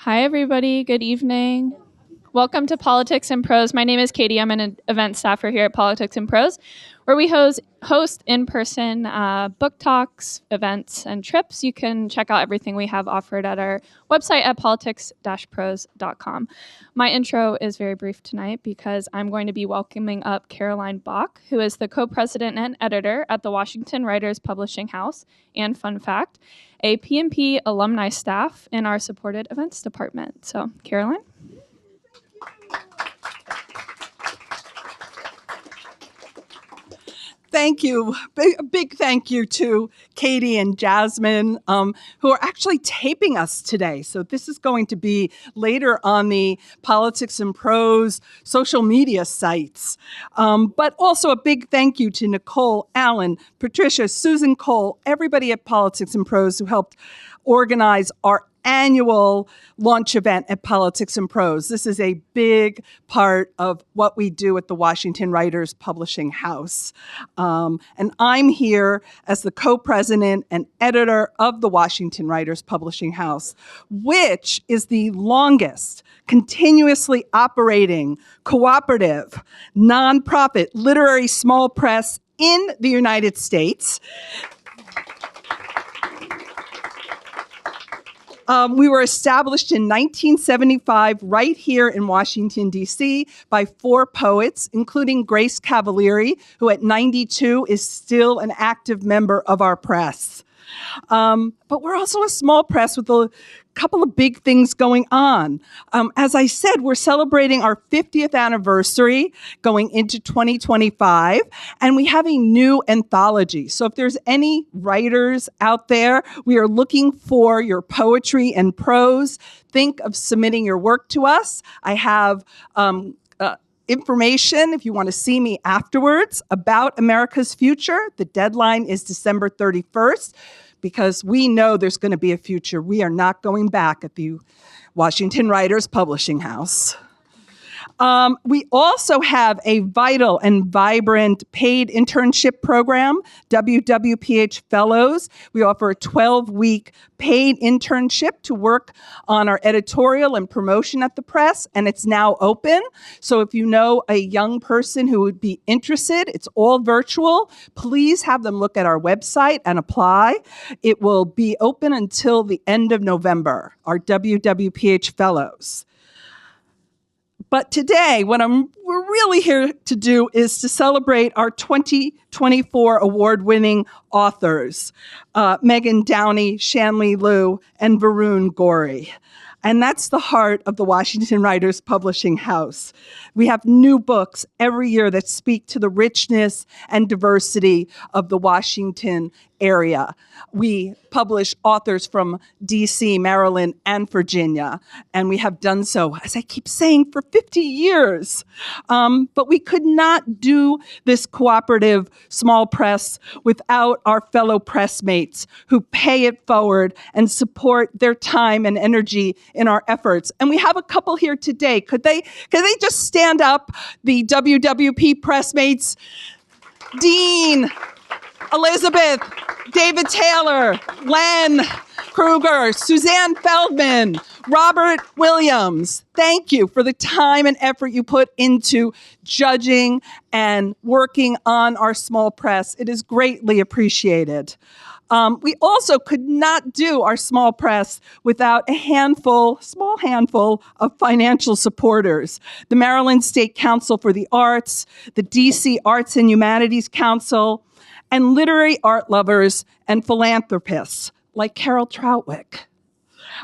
Hi, everybody. Good evening. Welcome to Politics and Prose. My name is Katie. I'm an event staffer here at Politics and Prose, where we host in-person book talks, events, and trips. You can check out everything we have offered at our website at politics-prose.com. My intro is very brief tonight because I'm going to be welcoming up Caroline Bach, who is the co-president and editor at the Washington Writers Publishing House, and fun fact, a PNP alumni staff in our supported events department. So, Caroline? Thank you. Big thank you to Katie and Jasmine, who are actually taping us today. So this is going to be later on the Politics and Prose social media sites. But also a big thank you to Nicole, Alan, Patricia, Susan Cole, everybody at Politics and Prose who helped organize our annual launch event at Politics and Prose. This is a big part of what we do at the Washington Writers Publishing House. And I'm here as the co-president and editor of the Washington Writers Publishing House, which is the longest continuously operating, cooperative, nonprofit literary small press in the United States. We were established in 1975 right here in Washington, D.C. by 4 poets, including Grace Cavalieri, who at 92 is still an active member of our press. But we're also a small press with a couple of big things going on. As I said, we're celebrating our 50th anniversary going into 2025, and we have a new anthology. So if there's any writers out there, we are looking for your poetry and prose. Think of submitting your work to us. I have information, if you want to see me afterwards, about America's future. The deadline is December 31st. Because we know there's going to be a future. We are not going back at the Washington Writers Publishing House. We also have a vital and vibrant paid internship program, WWPH Fellows. We offer a 12-week paid internship to work on our editorial and promotion at the press, and it's now open. So if you know a young person who would be interested, it's all virtual. Please have them look at our website and apply. It will be open until the end of November, our WWPH Fellows. But today, what we're really here to do is to celebrate our 2024 award-winning authors, Megan Downey, Shanley Lou, and Varun Gauri. And that's the heart of the Washington Writers Publishing House. We have new books every year that speak to the richness and diversity of the Washington area. We publish authors from DC, Maryland, and Virginia, and we have done so, as I keep saying, for 50 years. But we could not do this cooperative small press without our fellow pressmates who pay it forward and support their time and energy in our efforts. And we have a couple here today. Could they just stand up, the WWP pressmates? Dean, Elizabeth, David Taylor, Len Kruger, Suzanne Feldman, Robert Williams. Thank you for the time and effort you put into judging and working on our small press. It is greatly appreciated. We also could not do our small press without a small handful of financial supporters. The Maryland State Council for the Arts, the DC Arts and Humanities Council, and literary art lovers and philanthropists like Carol Troutwick.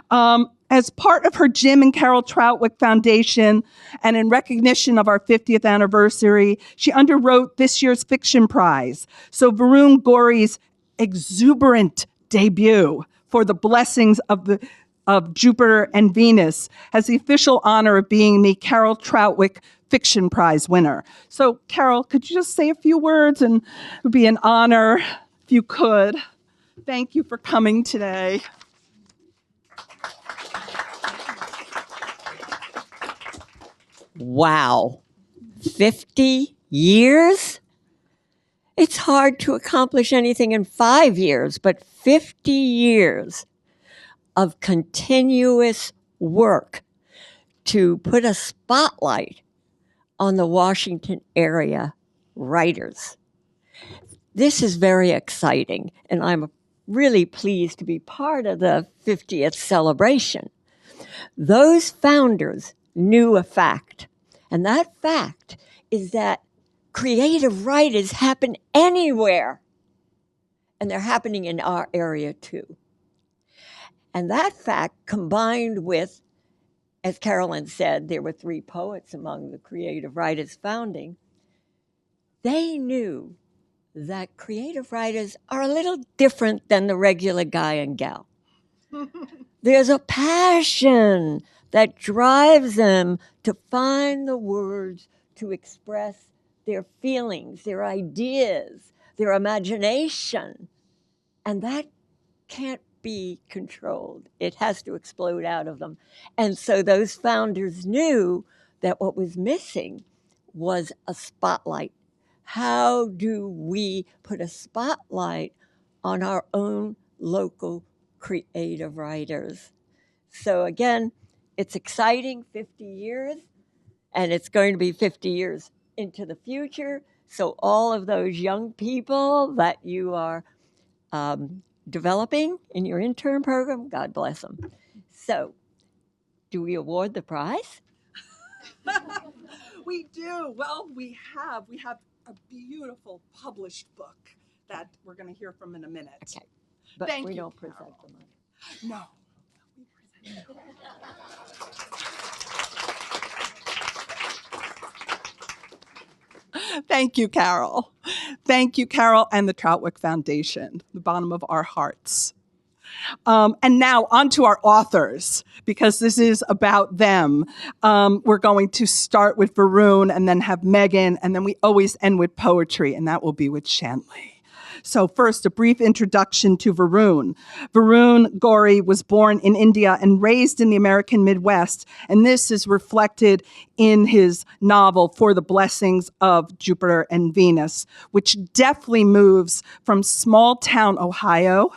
As part of her Jim and Carol Troutwick Foundation and in recognition of our 50th anniversary, she underwrote this year's fiction prize. So Veron Gory's exuberant debut for The Blessings of Jupiter and Venus has the official honor of being the Carol Troutwick Fiction Prize winner. So, Carol, could you just say a few words? And it would be an honor if you could. Thank you for coming today. Wow. 50 years? It's hard to accomplish anything in 5 years, but 50 years of continuous work to put a spotlight on the Washington area writers. This is very exciting, and I'm really pleased to be part of the 50th celebration. Those founders knew a fact, and that fact is that creative writers happen anywhere, and they're happening in our area too. And that fact, combined with, as Carolyn said, there were 3 poets among the creative writers founding, they knew that creative writers are a little different than the regular guy and gal. There's a passion that drives them to find the words to express their feelings, their ideas, their imagination. And that can't be controlled. It has to explode out of them. And so those founders knew that what was missing was a spotlight. How do we put a spotlight on our own local creative writers? So again, it's exciting, 50 years, and it's going to be 50 years into the future. So all of those young people that you are developing in your intern program, God bless them. So do we award the prize? We do. Well, we have a beautiful published book that we're going to hear from in a minute. Okay, but Thank we you, don't present Carol. the money. No. Thank you, Carol. Thank you, Carol, and the Troutwick Foundation, the bottom of our hearts. And now on to our authors, because this is about them. We're going to start with Varun and then have Megan, and then we always end with poetry, and that will be with Shanley. So first, a brief introduction to Varun. Varun Gauri was born in India and raised in the American Midwest, and this is reflected in his novel, For the Blessings of Jupiter and Venus, which deftly moves from small-town Ohio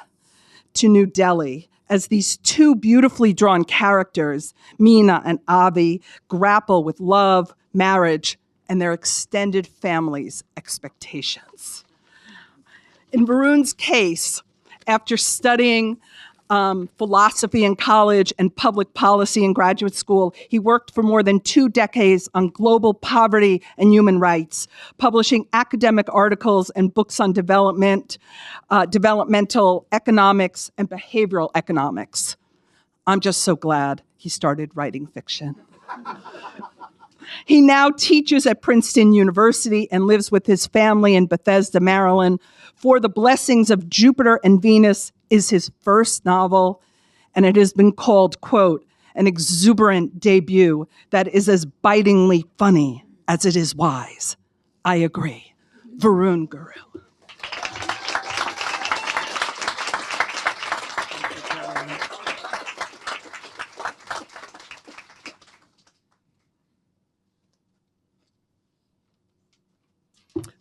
to New Delhi as these 2 beautifully drawn characters, Meena and Avi, grapple with love, marriage, and their extended family's expectations. In Varun's case, after studying philosophy in college and public policy in graduate school, he worked for more than 2 decades on global poverty and human rights, publishing academic articles and books on developmental economics and behavioral economics. I'm just so glad he started writing fiction. He now teaches at Princeton University and lives with his family in Bethesda, Maryland. For the Blessings of Jupiter and Venus is his first novel, and it has been called, quote, an exuberant debut that is as bitingly funny as it is wise. I agree. Varun Gauri.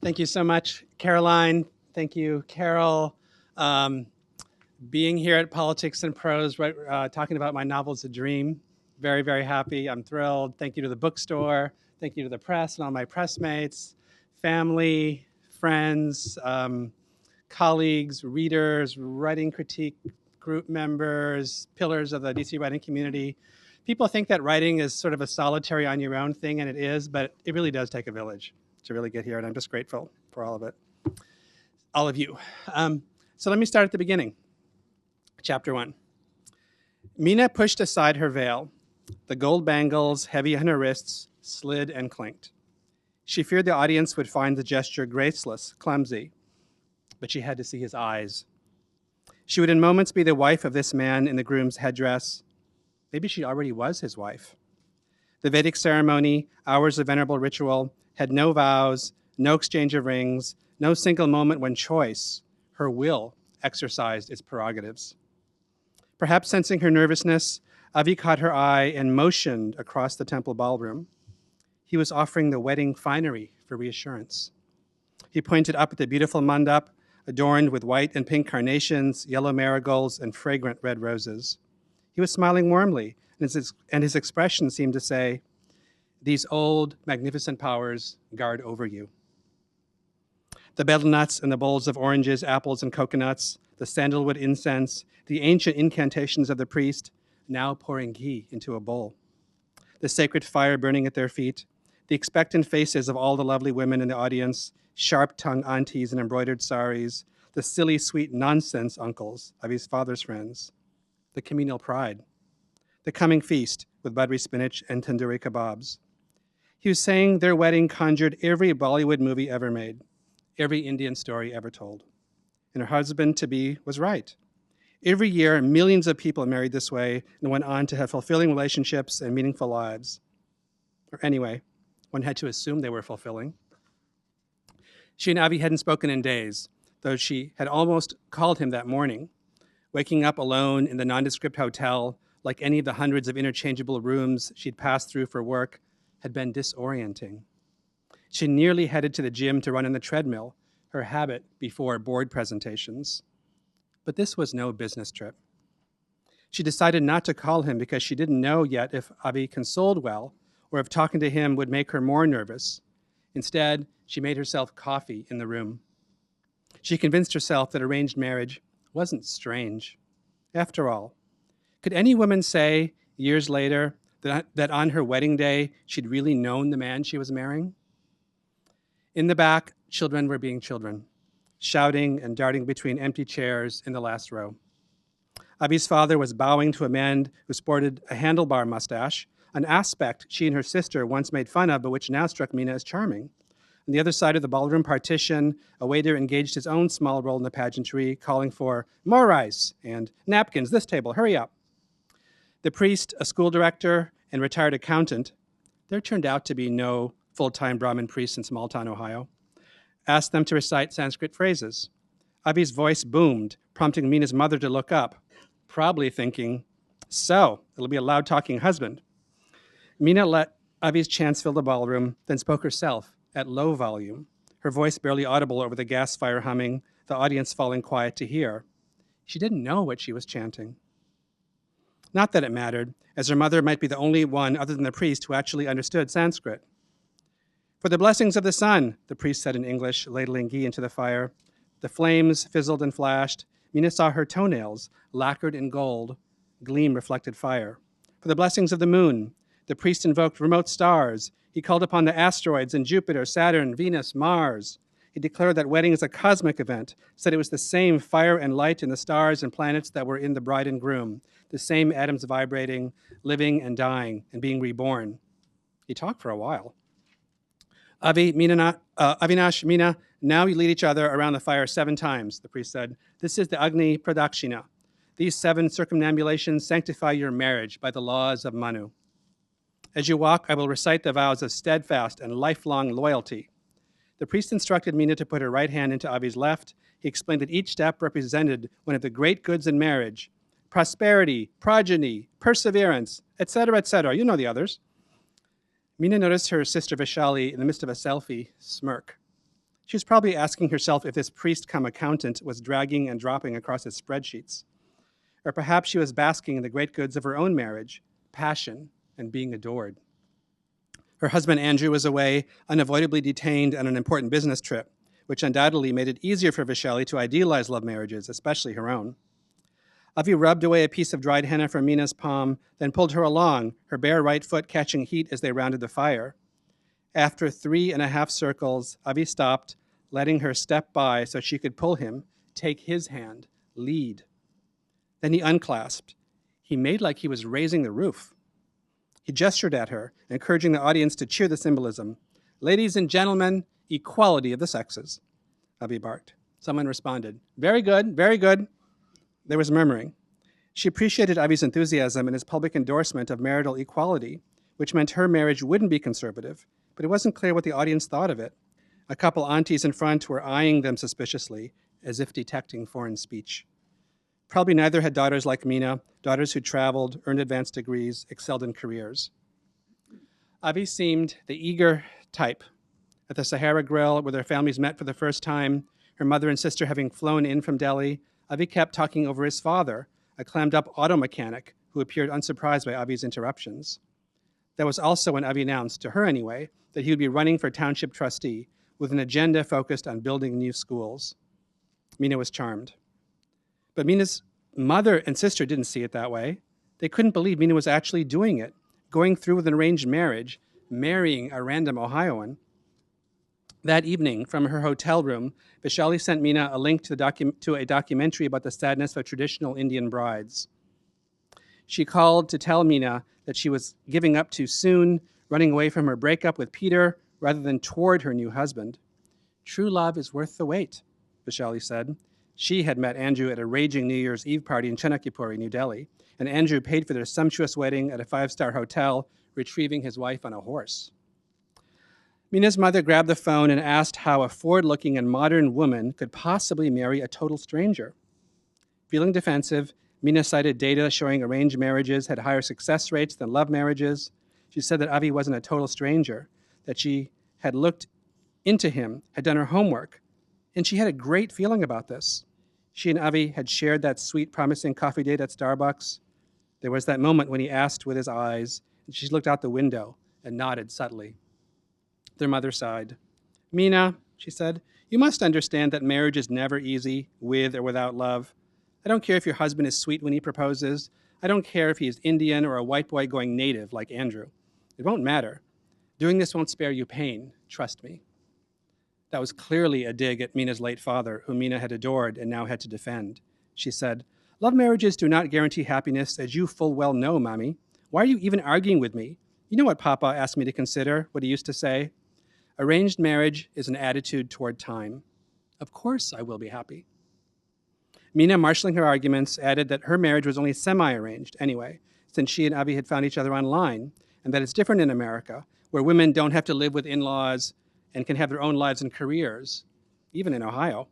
Thank you so much, Caroline. Thank you, Carol. Being here at Politics and Prose, talking about my novel's a dream. Very, very happy. I'm thrilled. Thank you to the bookstore. Thank you to the press and all my pressmates, family, friends, colleagues, readers, writing critique group members, pillars of the DC writing community. People think that writing is sort of a solitary on your own thing, and it is, but it really does take a village to really get here, and I'm just grateful for all of it. All of you. So let me start at the beginning. Chapter 1. Meena pushed aside her veil. The gold bangles, heavy on her wrists, slid and clinked. She feared the audience would find the gesture graceless, clumsy, but she had to see his eyes. She would in moments be the wife of this man in the groom's headdress. Maybe she already was his wife. The Vedic ceremony, hours of venerable ritual, had no vows, no exchange of rings, no single moment when choice, her will, exercised its prerogatives. Perhaps sensing her nervousness, Avi caught her eye and motioned across the temple ballroom. He was offering the wedding finery for reassurance. He pointed up at the beautiful mandap, adorned with white and pink carnations, yellow marigolds, and fragrant red roses. He was smiling warmly and his expression seemed to say, "These old, magnificent powers guard over you." The betel nuts and the bowls of oranges, apples, and coconuts, the sandalwood incense, the ancient incantations of the priest, now pouring ghee into a bowl. The sacred fire burning at their feet, the expectant faces of all the lovely women in the audience, sharp-tongued aunties in embroidered saris, the silly, sweet nonsense uncles of his father's friends, the communal pride, the coming feast with buttery spinach and tandoori kebabs. He was saying their wedding conjured every Bollywood movie ever made, every Indian story ever told. And her husband-to-be was right. Every year, millions of people married this way and went on to have fulfilling relationships and meaningful lives. Or anyway, one had to assume they were fulfilling. She and Avi hadn't spoken in days, though she had almost called him that morning. Waking up alone in the nondescript hotel, like any of the hundreds of interchangeable rooms she'd passed through for work, had been disorienting. She nearly headed to the gym to run on the treadmill, her habit before board presentations. But this was no business trip. She decided not to call him because she didn't know yet if Avi consoled well or if talking to him would make her more nervous. Instead, she made herself coffee in the room. She convinced herself that arranged marriage wasn't strange. After all, could any woman say, years later, that on her wedding day, she'd really known the man she was marrying? In the back, children were being children, shouting and darting between empty chairs in the last row. Avi's father was bowing to a man who sported a handlebar mustache, an aspect she and her sister once made fun of, but which now struck Mina as charming. On the other side of the ballroom partition, a waiter engaged his own small role in the pageantry, calling for more rice and napkins, this table, hurry up. The priest, a school director, and retired accountant, there turned out to be no full-time Brahmin priests in small town Ohio, asked them to recite Sanskrit phrases. Avi's voice boomed, prompting Mina's mother to look up, probably thinking, so, it'll be a loud-talking husband. Mina let Avi's chants fill the ballroom, then spoke herself at low volume, her voice barely audible over the gas fire humming, the audience falling quiet to hear. She didn't know what she was chanting. Not that it mattered, as her mother might be the only one other than the priest who actually understood Sanskrit. For the blessings of the sun, the priest said in English, ladling ghee into the fire. The flames fizzled and flashed. Mina saw her toenails, lacquered in gold, gleam reflected fire. For the blessings of the moon, the priest invoked remote stars. He called upon the asteroids in Jupiter, Saturn, Venus, Mars. He declared that wedding is a cosmic event, said it was the same fire and light in the stars and planets that were in the bride and groom, the same atoms vibrating, living and dying, and being reborn. He talked for a while. Avinash, Mina, now you lead each other around the fire 7 times, the priest said. This is the Agni Pradakshina. These 7 circumambulations sanctify your marriage by the laws of Manu. As you walk, I will recite the vows of steadfast and lifelong loyalty. The priest instructed Mina to put her right hand into Avi's left. He explained that each step represented one of the great goods in marriage: prosperity, progeny, perseverance, etc., etc. You know the others. Mina noticed her sister Vishali, in the midst of a selfie, smirk. She was probably asking herself if this priest-cum-accountant was dragging and dropping across his spreadsheets. Or perhaps she was basking in the great goods of her own marriage, passion, and being adored. Her husband Andrew was away, unavoidably detained on an important business trip, which undoubtedly made it easier for Vishali to idealize love marriages, especially her own. Avi rubbed away a piece of dried henna from Mina's palm, then pulled her along, her bare right foot catching heat as they rounded the fire. After 3.5 circles, Avi stopped, letting her step by so she could pull him, take his hand, lead. Then he unclasped. He made like he was raising the roof. He gestured at her, encouraging the audience to cheer the symbolism. Ladies and gentlemen, equality of the sexes, Avi barked. Someone responded, very good, very good. There was murmuring. She appreciated Avi's enthusiasm and his public endorsement of marital equality, which meant her marriage wouldn't be conservative, but it wasn't clear what the audience thought of it. A couple aunties in front were eyeing them suspiciously, as if detecting foreign speech. Probably neither had daughters like Mina, daughters who traveled, earned advanced degrees, excelled in careers. Avi seemed the eager type. At the Sahara Grill, where their families met for the first time, her mother and sister having flown in from Delhi, Avi kept talking over his father, a clammed-up auto mechanic who appeared unsurprised by Avi's interruptions. That was also when Avi announced, to her anyway, that he would be running for township trustee with an agenda focused on building new schools. Mina was charmed. But Mina's mother and sister didn't see it that way. They couldn't believe Mina was actually doing it, going through with an arranged marriage, marrying a random Ohioan. That evening, from her hotel room, Vishali sent Mina a link to a documentary about the sadness of traditional Indian brides. She called to tell Mina that she was giving up too soon, running away from her breakup with Peter rather than toward her new husband. True love is worth the wait, Vishali said. She had met Andrew at a raging New Year's Eve party in Chanakipuri, New Delhi, and Andrew paid for their sumptuous wedding at a 5-star hotel, retrieving his wife on a horse. Mina's mother grabbed the phone and asked how a forward-looking and modern woman could possibly marry a total stranger. Feeling defensive, Mina cited data showing arranged marriages had higher success rates than love marriages. She said that Avi wasn't a total stranger, that she had looked into him, had done her homework, and she had a great feeling about this. She and Avi had shared that sweet, promising coffee date at Starbucks. There was that moment when he asked with his eyes, and she looked out the window and nodded subtly. Their mother sighed. Mina, she said, you must understand that marriage is never easy, with or without love. I don't care if your husband is sweet when he proposes. I don't care if he is Indian or a white boy going native like Andrew. It won't matter. Doing this won't spare you pain, trust me. That was clearly a dig at Mina's late father, whom Mina had adored and now had to defend. She said, love marriages do not guarantee happiness, as you full well know, Mommy. Why are you even arguing with me? You know what Papa asked me to consider, what he used to say? Arranged marriage is an attitude toward time. Of course I will be happy. Mina, marshaling her arguments, added that her marriage was only semi-arranged anyway, since she and Avi had found each other online, and that it's different in America, where women don't have to live with in-laws and can have their own lives and careers, even in Ohio.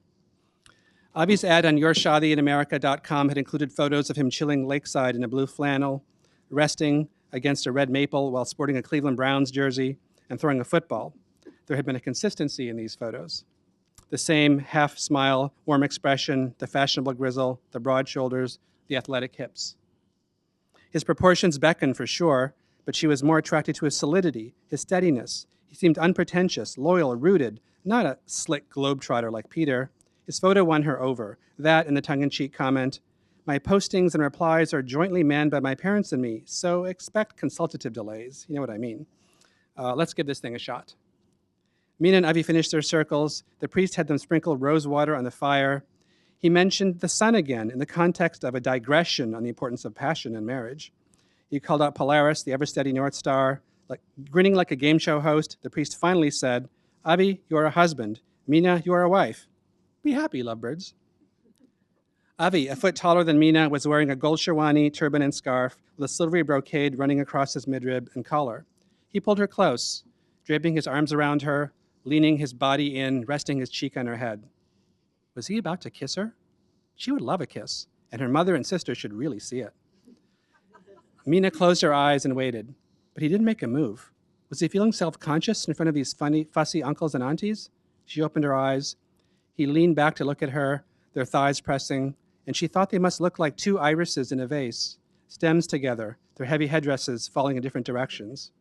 Avi's ad on yourshadiinamerica.com had included photos of him chilling lakeside in a blue flannel, resting against a red maple while sporting a Cleveland Browns jersey and throwing a football. There had been a consistency in these photos. The same half-smile, warm expression, the fashionable grizzle, the broad shoulders, the athletic hips. His proportions beckoned for sure, but she was more attracted to his solidity, his steadiness. He seemed unpretentious, loyal, rooted, not a slick globetrotter like Peter. His photo won her over. That and the tongue-in-cheek comment, my postings and replies are jointly manned by my parents and me, so expect consultative delays. You know what I mean. Let's give this thing a shot. Mina and Avi finished their circles. The priest had them sprinkle rose water on the fire. He mentioned the sun again in the context of a digression on the importance of passion in marriage. He called out Polaris, the ever-steady North Star. Grinning like a game show host, the priest finally said, Avi, you are a husband. Mina, you are a wife. Be happy, lovebirds. Avi, a foot taller than Mina, was wearing a gold sherwani, turban, and scarf with a silvery brocade running across his midrib and collar. He pulled her close, draping his arms around her, leaning his body in, resting his cheek on her head. Was he about to kiss her? She would love a kiss, and her mother and sister should really see it. Mina closed her eyes and waited, but he didn't make a move. Was he feeling self-conscious in front of these funny, fussy uncles and aunties? She opened her eyes. He leaned back to look at her, their thighs pressing, and she thought they must look like two irises in a vase, stems together, their heavy headdresses falling in different directions.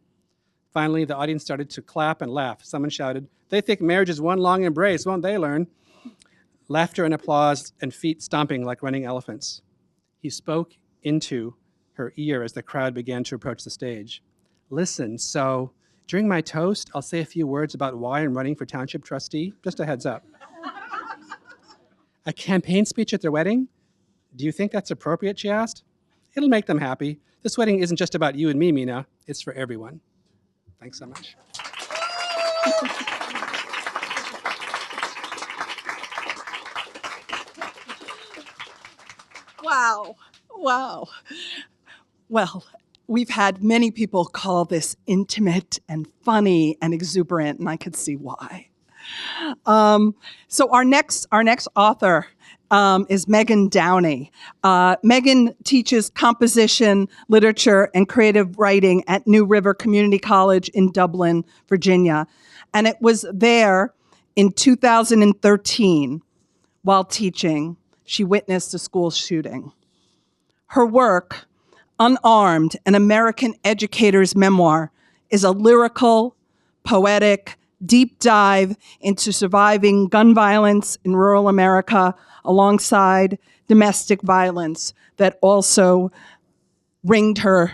Finally, the audience started to clap and laugh. Someone shouted, they think marriage is one long embrace, won't they learn? Laughter and applause and feet stomping like running elephants. He spoke into her ear as the crowd began to approach the stage. Listen, so during my toast, I'll say a few words about why I'm running for township trustee. Just a heads up. A campaign speech at their wedding? Do you think that's appropriate, she asked. It'll make them happy. This wedding isn't just about you and me, Mina. It's for everyone. Thanks so much. Wow. Wow. Well, we've had many people call this intimate and funny and exuberant, and I could see why. So our next author is Megan Downey. Megan teaches composition, literature, and creative writing at New River Community College in Dublin, Virginia. And it was there in 2013, while teaching, she witnessed a school shooting. Her work, Unarmed, an American educator's memoir, is a lyrical, poetic, deep dive into surviving gun violence in rural America alongside domestic violence that also ringed her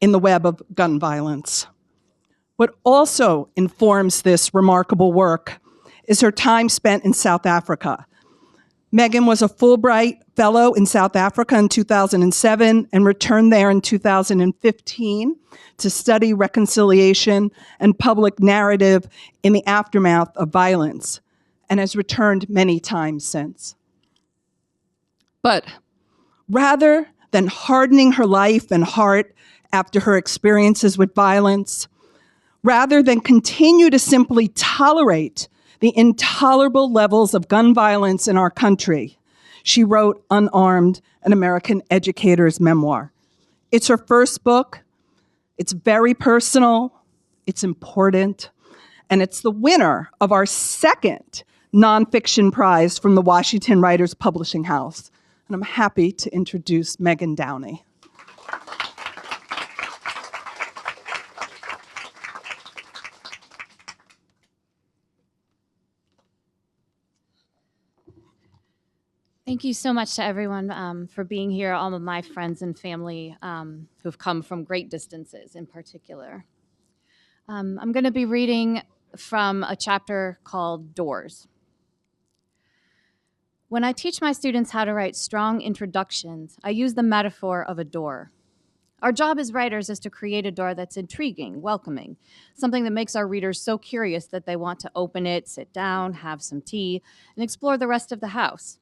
in the web of gun violence. What also informs this remarkable work is her time spent in South Africa. Megan was a Fulbright Fellow in South Africa in 2007 and returned there in 2015 to study reconciliation and public narrative in the aftermath of violence, and has returned many times since. But rather than hardening her life and heart after her experiences with violence, rather than continue to simply tolerate the intolerable levels of gun violence in our country, she wrote Unarmed, an American educator's memoir. It's her first book. It's very personal. It's important. And it's the winner of our second nonfiction prize from the Washington Writers Publishing House. And I'm happy to introduce Megan Downey. Thank you so much to everyone for being here, all of my friends and family who've come from great distances in particular. I'm going to be reading from a chapter called Doors. When I teach my students how to write strong introductions, I use the metaphor of a door. Our job as writers is to create a door that's intriguing, welcoming, something that makes our readers so curious that they want to open it, sit down, have some tea, and explore the rest of the house.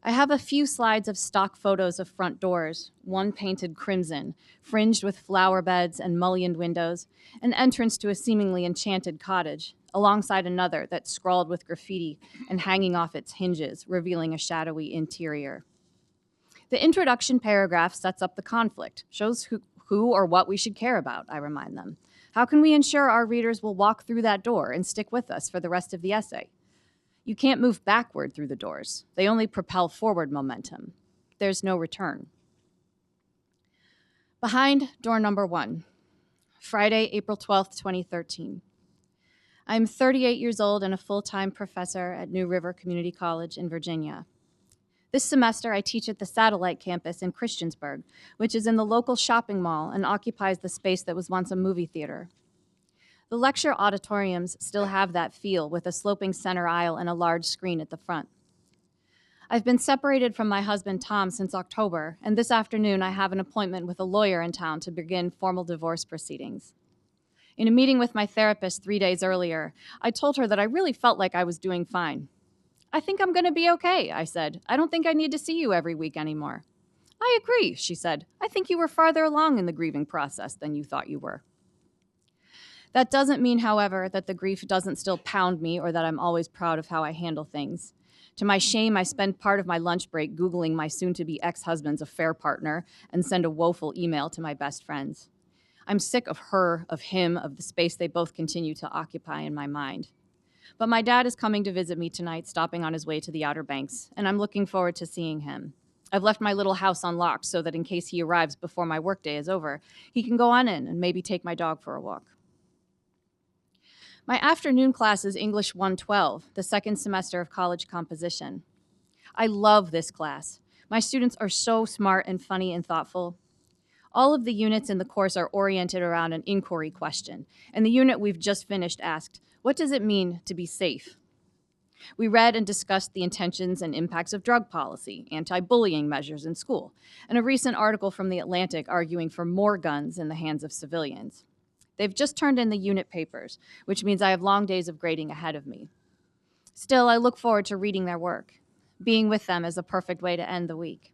I have a few slides of stock photos of front doors, one painted crimson, fringed with flower beds and mullioned windows, an entrance to a seemingly enchanted cottage, alongside another that's scrawled with graffiti and hanging off its hinges, revealing a shadowy interior. The introduction paragraph sets up the conflict, shows who or what we should care about, I remind them. How can we ensure our readers will walk through that door and stick with us for the rest of the essay? You can't move backward through the doors. They only propel forward momentum. There's no return. Behind door number 1, Friday, April 12th, 2013. I'm 38 years old and a full-time professor at New River Community College in Virginia. This semester, I teach at the satellite campus in Christiansburg, which is in the local shopping mall and occupies the space that was once a movie theater. The lecture auditoriums still have that feel, with a sloping center aisle and a large screen at the front. I've been separated from my husband, Tom, since October, and this afternoon I have an appointment with a lawyer in town to begin formal divorce proceedings. In a meeting with my therapist 3 days earlier, I told her that I really felt like I was doing fine. I think I'm going to be okay, I said. I don't think I need to see you every week anymore. I agree, she said. I think you were farther along in the grieving process than you thought you were. That doesn't mean, however, that the grief doesn't still pound me or that I'm always proud of how I handle things. To my shame, I spend part of my lunch break Googling my soon-to-be ex-husband's affair partner and send a woeful email to my best friends. I'm sick of her, of him, of the space they both continue to occupy in my mind. But my dad is coming to visit me tonight, stopping on his way to the Outer Banks, and I'm looking forward to seeing him. I've left my little house unlocked so that in case he arrives before my workday is over, he can go on in and maybe take my dog for a walk. My afternoon class is English 112, the second semester of college composition. I love this class. My students are so smart and funny and thoughtful. All of the units in the course are oriented around an inquiry question, and the unit we've just finished asked, what does it mean to be safe? We read and discussed the intentions and impacts of drug policy, anti-bullying measures in school, and a recent article from The Atlantic arguing for more guns in the hands of civilians. They've just turned in the unit papers, which means I have long days of grading ahead of me. Still, I look forward to reading their work. Being with them is a perfect way to end the week.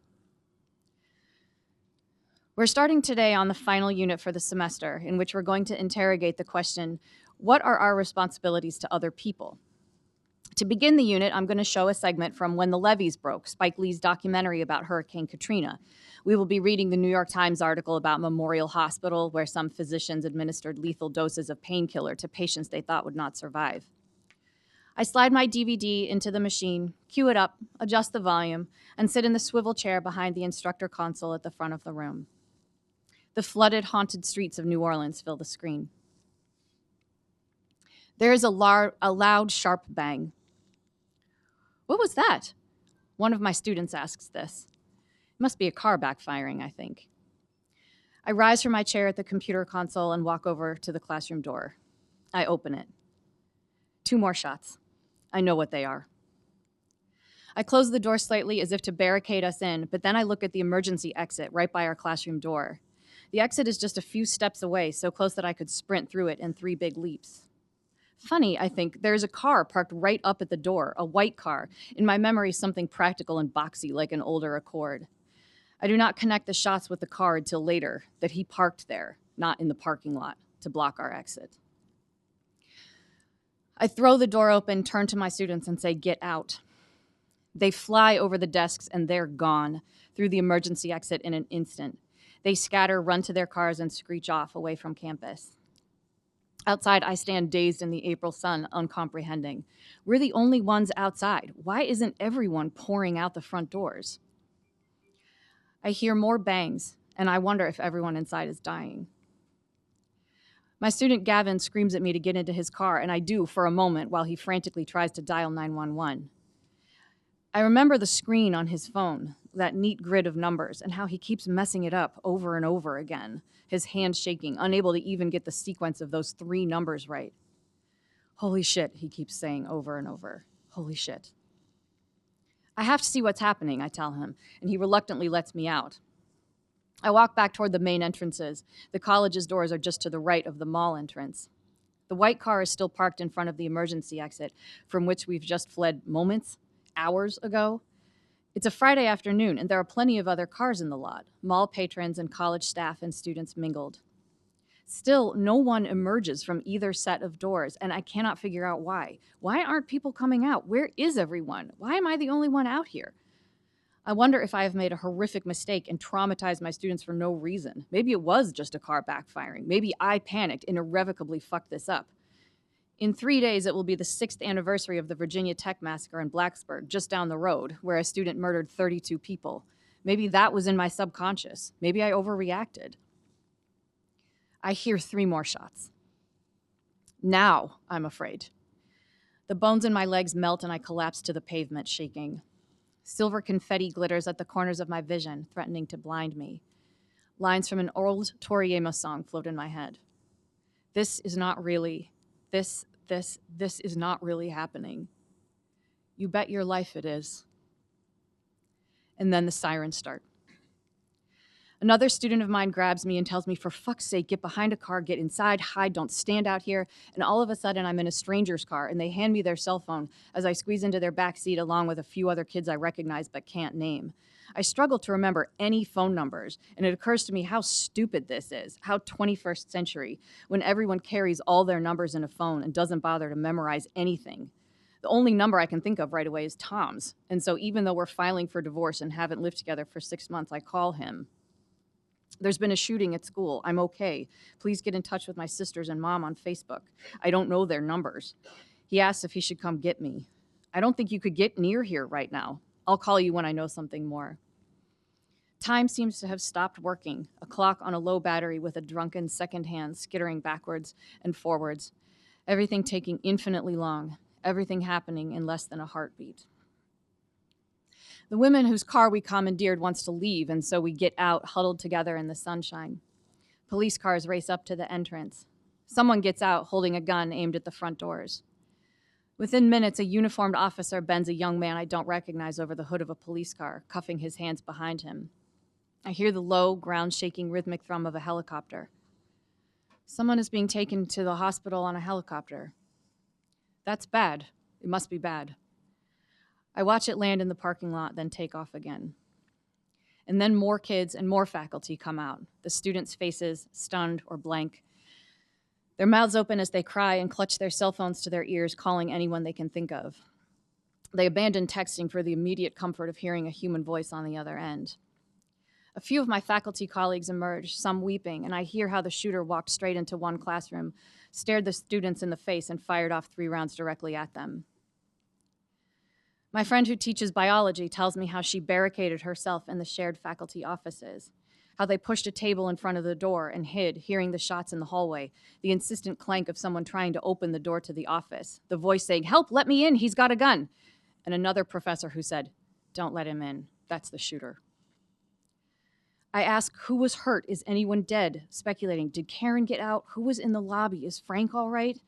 We're starting today on the final unit for the semester, in which we're going to interrogate the question, what are our responsibilities to other people? To begin the unit, I'm going to show a segment from When the Levees Broke, Spike Lee's documentary about Hurricane Katrina. We will be reading the New York Times article about Memorial Hospital, where some physicians administered lethal doses of painkiller to patients they thought would not survive. I slide my DVD into the machine, cue it up, adjust the volume, and sit in the swivel chair behind the instructor console at the front of the room. The flooded, haunted streets of New Orleans fill the screen. There is a loud, sharp bang. What was that? One of my students asks this. It must be a car backfiring, I think. I rise from my chair at the computer console and walk over to the classroom door. I open it. 2 more shots. I know what they are. I close the door slightly as if to barricade us in, but then I look at the emergency exit right by our classroom door. The exit is just a few steps away, so close that I could sprint through it in 3 big leaps. Funny, I think, there's a car parked right up at the door, a white car. In my memory, something practical and boxy like an older Accord. I do not connect the shots with the car until later, that he parked there, not in the parking lot, to block our exit. I throw the door open, turn to my students, and say, "Get out." They fly over the desks, and they're gone through the emergency exit in an instant. They scatter, run to their cars, and screech off away from campus. Outside, I stand dazed in the April sun, uncomprehending. We're the only ones outside. Why isn't everyone pouring out the front doors? I hear more bangs, and I wonder if everyone inside is dying. My student Gavin screams at me to get into his car, and I do for a moment while he frantically tries to dial 911. I remember the screen on his phone, that neat grid of numbers, and how he keeps messing it up over and over again, his hands shaking, unable to even get the sequence of those 3 numbers right. "Holy shit," he keeps saying over and over. "Holy shit." "I have to see what's happening," I tell him, and he reluctantly lets me out. I walk back toward the main entrances. The college's doors are just to the right of the mall entrance. The white car is still parked in front of the emergency exit, from which we've just fled hours ago. It's a Friday afternoon, and there are plenty of other cars in the lot, mall patrons and college staff and students mingled. Still, no one emerges from either set of doors, and I cannot figure out why. Why aren't people coming out? Where is everyone? Why am I the only one out here? I wonder if I have made a horrific mistake and traumatized my students for no reason. Maybe it was just a car backfiring. Maybe I panicked and irrevocably fucked this up. In 3 days, it will be the 6th anniversary of the Virginia Tech massacre in Blacksburg, just down the road, where a student murdered 32 people. Maybe that was in my subconscious. Maybe I overreacted. I hear 3 more shots. Now I'm afraid. The bones in my legs melt and I collapse to the pavement, shaking. Silver confetti glitters at the corners of my vision, threatening to blind me. Lines from an old Tori Amos song float in my head. This is not really happening. You bet your life it is. And then the sirens start. Another student of mine grabs me and tells me, "For fuck's sake, get behind a car, get inside, hide, don't stand out here." And all of a sudden, I'm in a stranger's car, and they hand me their cell phone as I squeeze into their back seat along with a few other kids I recognize but can't name. I struggle to remember any phone numbers, and it occurs to me how stupid this is, how 21st century, when everyone carries all their numbers in a phone and doesn't bother to memorize anything. The only number I can think of right away is Tom's, and so even though we're filing for divorce and haven't lived together for 6 months, I call him. "There's been a shooting at school. I'm okay. Please get in touch with my sisters and mom on Facebook. I don't know their numbers." He asks if he should come get me. "I don't think you could get near here right now. I'll call you when I know something more." Time seems to have stopped working, a clock on a low battery with a drunken second hand skittering backwards and forwards, everything taking infinitely long, everything happening in less than a heartbeat. The woman whose car we commandeered wants to leave, and so we get out, huddled together in the sunshine. Police cars race up to the entrance. Someone gets out, holding a gun aimed at the front doors. Within minutes, a uniformed officer bends a young man I don't recognize over the hood of a police car, cuffing his hands behind him. I hear the low, ground-shaking rhythmic thrum of a helicopter. Someone is being taken to the hospital on a helicopter. That's bad. It must be bad. I watch it land in the parking lot, then take off again. And then more kids and more faculty come out, the students' faces stunned or blank. Their mouths open as they cry and clutch their cell phones to their ears, calling anyone they can think of. They abandon texting for the immediate comfort of hearing a human voice on the other end. A few of my faculty colleagues emerge, some weeping, and I hear how the shooter walked straight into one classroom, stared the students in the face, and fired off 3 rounds directly at them. My friend who teaches biology tells me how she barricaded herself in the shared faculty offices, how they pushed a table in front of the door and hid, hearing the shots in the hallway, the insistent clank of someone trying to open the door to the office, the voice saying, "Help, let me in, he's got a gun," and another professor who said, "Don't let him in, that's the shooter." I ask, who was hurt? Is anyone dead? Speculating, did Karen get out? Who was in the lobby? Is Frank all right?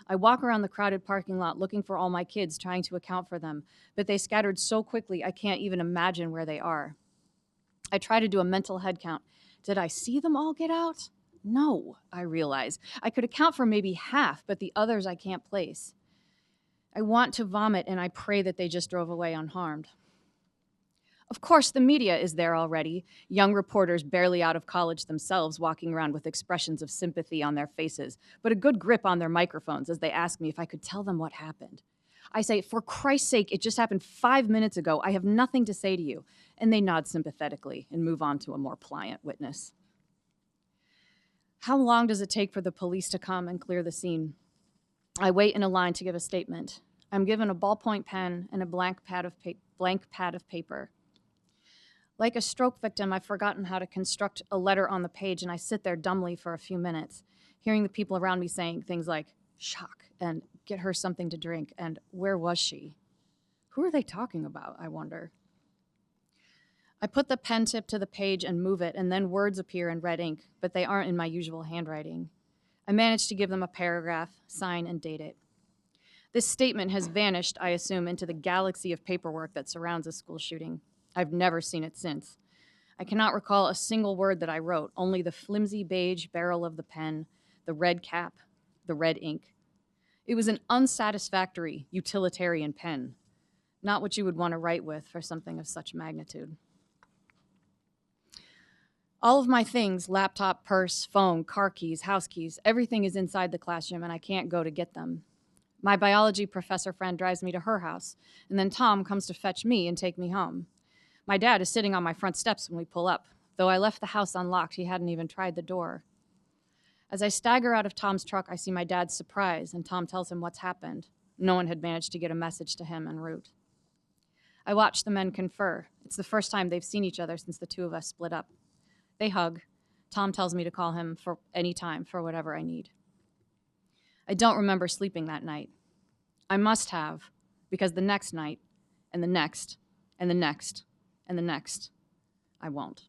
I walk around the crowded parking lot looking for all my kids, trying to account for them, but they scattered so quickly I can't even imagine where they are. I try to do a mental head count. Did I see them all get out? No, I realize. I could account for maybe half, but the others I can't place. I want to vomit, and I pray that they just drove away unharmed. Of course, the media is there already, young reporters barely out of college themselves walking around with expressions of sympathy on their faces, but a good grip on their microphones as they ask me if I could tell them what happened. I say, for Christ's sake, it just happened 5 minutes ago. I have nothing to say to you. And they nod sympathetically and move on to a more pliant witness. How long does it take for the police to come and clear the scene? I wait in a line to give a statement. I'm given a ballpoint pen and a blank pad of paper. Like a stroke victim, I've forgotten how to construct a letter on the page, and I sit there dumbly for a few minutes, hearing the people around me saying things like, "Shock," and "get her something to drink," and "where was she?" Who are they talking about, I wonder? I put the pen tip to the page and move it, and then words appear in red ink, but they aren't in my usual handwriting. I manage to give them a paragraph, sign, and date it. This statement has vanished, I assume, into the galaxy of paperwork that surrounds a school shooting. I've never seen it since. I cannot recall a single word that I wrote, only the flimsy beige barrel of the pen, the red cap, the red ink. It was an unsatisfactory, utilitarian pen, not what you would want to write with for something of such magnitude. All of my things, laptop, purse, phone, car keys, house keys, everything is inside the classroom, and I can't go to get them. My biology professor friend drives me to her house, and then Tom comes to fetch me and take me home. My dad is sitting on my front steps when we pull up. Though I left the house unlocked, he hadn't even tried the door. As I stagger out of Tom's truck, I see my dad's surprise, and Tom tells him what's happened. No one had managed to get a message to him en route. I watch the men confer. It's the first time they've seen each other since the two of us split up. They hug. Tom tells me to call him for any time for whatever I need. I don't remember sleeping that night. I must have, because the next night, and the next, and the next, and the next, I won't.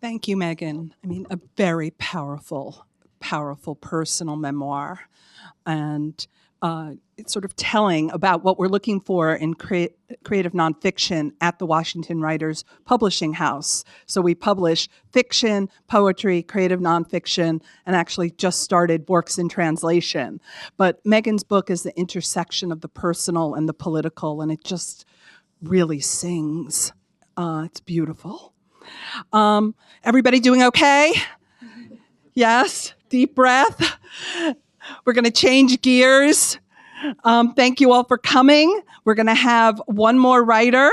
Thank you, Megan. I mean, a very powerful personal memoir. And it's sort of telling about what we're looking for in creative nonfiction at the Washington Writers Publishing House. So we publish fiction, poetry, creative nonfiction, and actually just started works in translation. But Megan's book is the intersection of the personal and the political, and it just really sings. It's beautiful. Everybody doing okay? Yes? Deep breath. We're going to change gears. Thank you all for coming. We're going to have one more writer,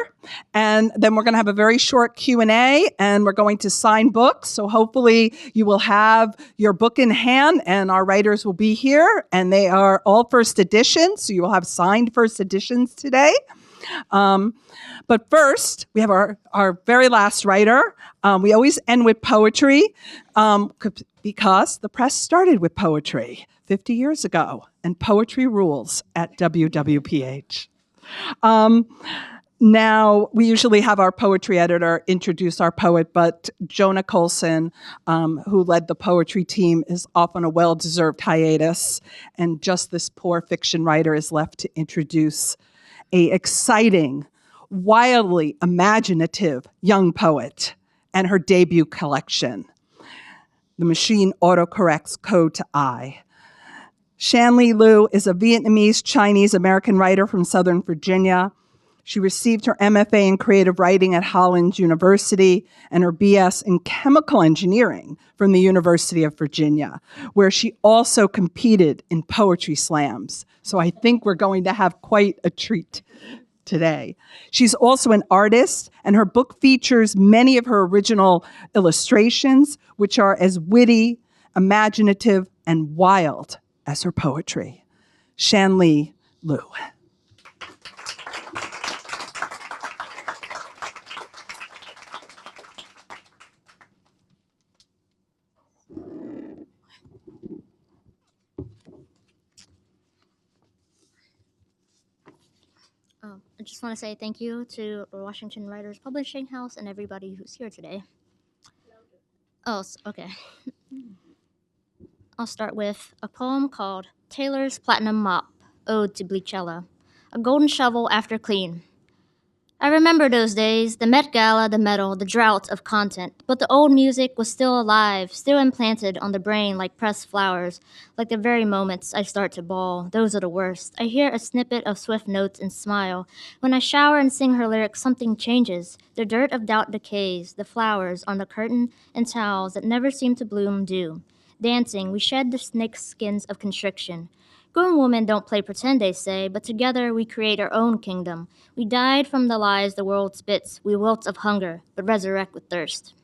and then we're going to have a very short Q&A, and we're going to sign books. So hopefully you will have your book in hand, and our writers will be here, and they are all first editions, so you will have signed first editions today. But first, we have our very last writer. We always end with poetry because the press started with poetry 50 years ago, and poetry rules at WWPH. Now, we usually have our poetry editor introduce our poet, but Jonah Colson, who led the poetry team, is off on a well-deserved hiatus, and just this poor fiction writer is left to introduce an exciting, wildly imaginative young poet and her debut collection, The Machine Autocorrects Code to I. Shanley Lou is a Vietnamese Chinese American writer from Southern Virginia. She received her MFA in creative writing at Hollins University and her BS in chemical engineering from the University of Virginia, where she also competed in poetry slams. So I think we're going to have quite a treat today. She's also an artist, and her book features many of her original illustrations, which are as witty, imaginative, and wild as her poetry. Shanley Lou. I just want to say thank you to the Washington Writers Publishing House and everybody who's here today. Okay. I'll start with a poem called Taylor's Platinum Mop, Ode to Bleachella, a golden shovel after clean. I remember those days, the Met Gala, the medal, the drought of content, but the old music was still alive, still implanted on the brain like pressed flowers, like the very moments I start to bawl. Those are the worst. I hear a snippet of swift notes and smile. When I shower and sing her lyrics, something changes. The dirt of doubt decays, the flowers on the curtain and towels that never seem to bloom do. Dancing, we shed the snake skins of constriction. Grown women don't play pretend, they say, but together we create our own kingdom. We died from the lies the world spits. We wilt of hunger, but resurrect with thirst.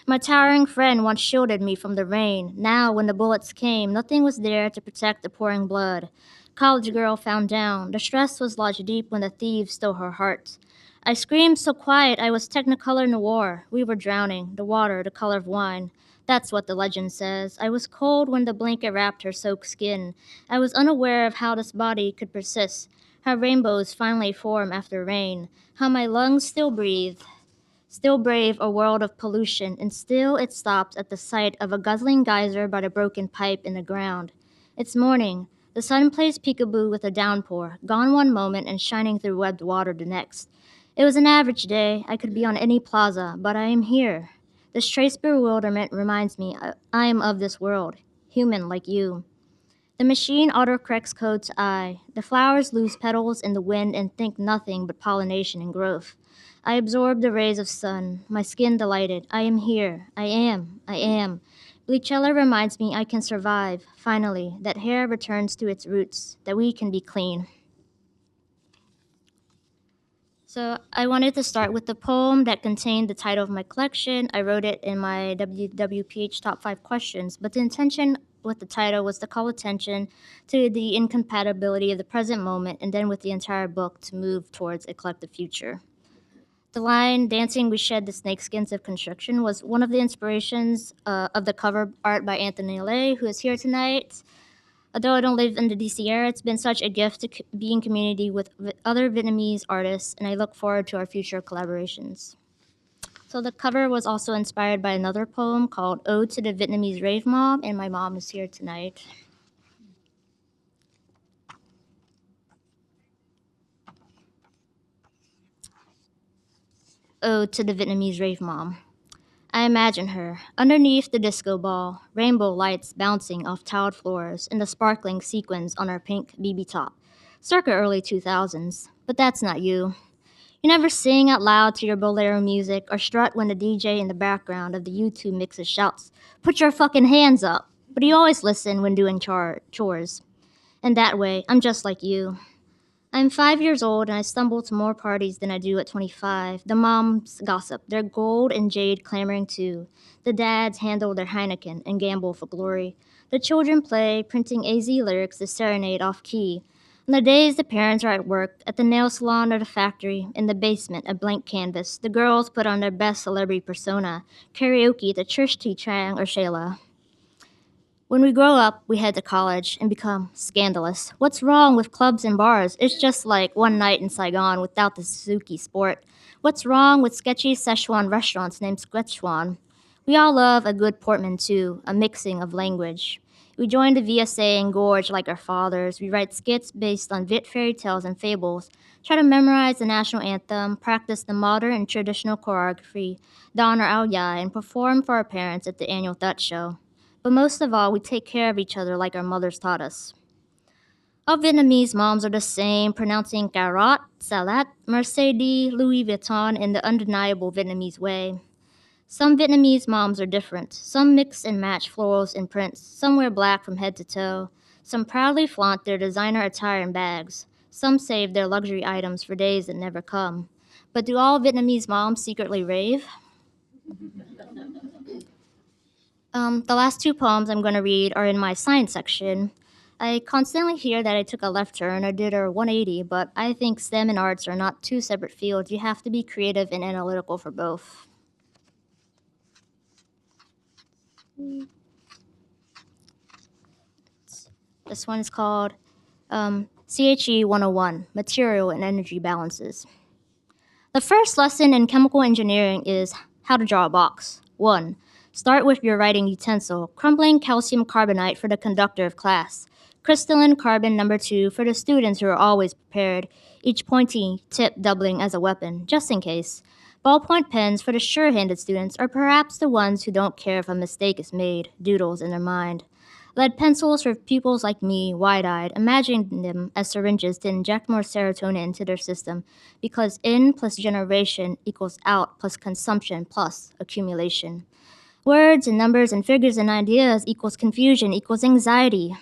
My towering friend once shielded me from the rain. Now, when the bullets came, nothing was there to protect the pouring blood. College girl found down. The stress was lodged deep when the thieves stole her heart. I screamed so quiet I was Technicolor noir. We were drowning, the water the color of wine. That's what the legend says. I was cold when the blanket wrapped her soaked skin. I was unaware of how this body could persist, how rainbows finally form after rain, how my lungs still breathe, still brave a world of pollution, and still it stops at the sight of a guzzling geyser by the broken pipe in the ground. It's morning. The sun plays peekaboo with a downpour, gone one moment and shining through webbed water the next. It was an average day. I could be on any plaza, but I am here. This trace bewilderment reminds me I am of this world, human like you. The machine autocorrects code to I. The flowers lose petals in the wind and think nothing but pollination and growth. I absorb the rays of sun, my skin delighted. I am here. I am. Bleachella reminds me I can survive. Finally, that hair returns to its roots, that we can be clean. So I wanted to start with the poem that contained the title of my collection. I wrote it in my WWPH Top 5 Questions, but the intention with the title was to call attention to the incompatibility of the present moment and then with the entire book to move towards a collective future. The line, "Dancing we shed the snakeskins of constriction," was one of the inspirations of the cover art by Anthony Lay, who is here tonight. Although I don't live in the DC area, it's been such a gift to be in community with other Vietnamese artists, and I look forward to our future collaborations. So the cover was also inspired by another poem called Ode to the Vietnamese Rave Mob, and my mom is here tonight. Ode to the Vietnamese Rave Mom. I imagine her, underneath the disco ball, rainbow lights bouncing off tiled floors and the sparkling sequins on her pink BB top, circa early 2000s. But that's not you. You never sing out loud to your bolero music or strut when the DJ in the background of the YouTube mixes shouts, "Put your fucking hands up!" But you always listen when doing chores. And that way, I'm just like you. I'm 5 years old and I stumble to more parties than I do at 25. The moms gossip, their gold and jade clamoring too. The dads handle their Heineken and gamble for glory. The children play, printing AZ lyrics to serenade off key. On the days the parents are at work, at the nail salon or the factory, in the basement, a blank canvas, the girls put on their best celebrity persona, karaoke to Trish Chang or Shayla. When we grow up, we head to college and become scandalous. What's wrong with clubs and bars? It's just like one night in Saigon without the Suzuki sport. What's wrong with sketchy Szechuan restaurants named Szechuan? We all love a good portmanteau, a mixing of language. We join the VSA and gorge like our fathers. We write skits based on Vit fairy tales and fables, try to memorize the national anthem, practice the modern and traditional choreography, don our ao dai, and perform for our parents at the annual Dutch show. But most of all, we take care of each other like our mothers taught us. All Vietnamese moms are the same, pronouncing carrot, salad, Mercedes, Louis Vuitton in the undeniable Vietnamese way. Some Vietnamese moms are different. Some mix and match florals and prints. Some wear black from head to toe. Some proudly flaunt their designer attire and bags. Some save their luxury items for days that never come. But do all Vietnamese moms secretly rave? The last two poems I'm going to read are in my science section. I constantly hear that I took a left turn or did a 180, but I think STEM and arts are not two separate fields. You have to be creative and analytical for both. This one is called CHE 101, Material and Energy Balances. The first lesson in chemical engineering is how to draw a box. 1. Start with your writing utensil, crumbling calcium carbonate for the conductor of class, crystalline carbon number 2 for the students who are always prepared, each pointy tip doubling as a weapon, just in case. Ballpoint pens for the sure-handed students, or perhaps the ones who don't care if a mistake is made, doodles in their mind. Lead pencils for pupils like me, wide-eyed, imagining them as syringes to inject more serotonin into their system, because in plus generation equals out plus consumption plus accumulation. Words and numbers and figures and ideas equals confusion equals anxiety.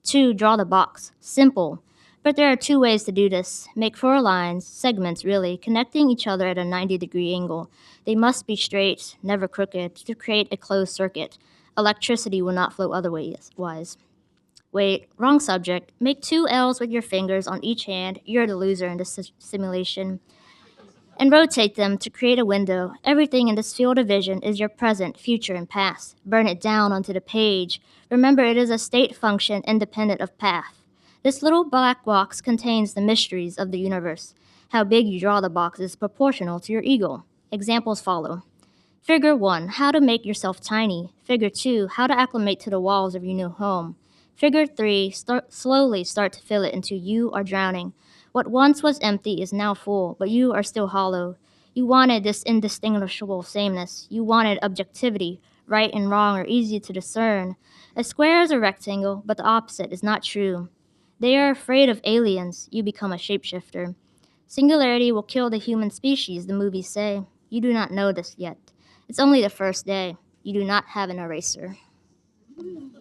2. Draw the box. Simple. But there are 2 ways to do this. Make 4 lines, segments really, connecting each other at a 90-degree angle. They must be straight, never crooked, to create a closed circuit. Electricity will not flow otherwise. Wait, wrong subject. Make 2 L's with your fingers on each hand. You're the loser in this simulation. And rotate them to create a window. Everything in this field of vision is your present, future, and past. Burn it down onto the page. Remember, it is a state function independent of path. This little black box contains the mysteries of the universe. How big you draw the box is proportional to your ego. Examples follow. Figure 1, how to make yourself tiny. Figure 2, how to acclimate to the walls of your new home. Figure 3, slowly start to fill it until you are drowning. What once was empty is now full, but you are still hollow. You wanted this indistinguishable sameness. You wanted objectivity. Right and wrong are easy to discern. A square is a rectangle, but the opposite is not true. They are afraid of aliens. You become a shapeshifter. Singularity will kill the human species, the movies say. You do not know this yet. It's only the first day. You do not have an eraser. And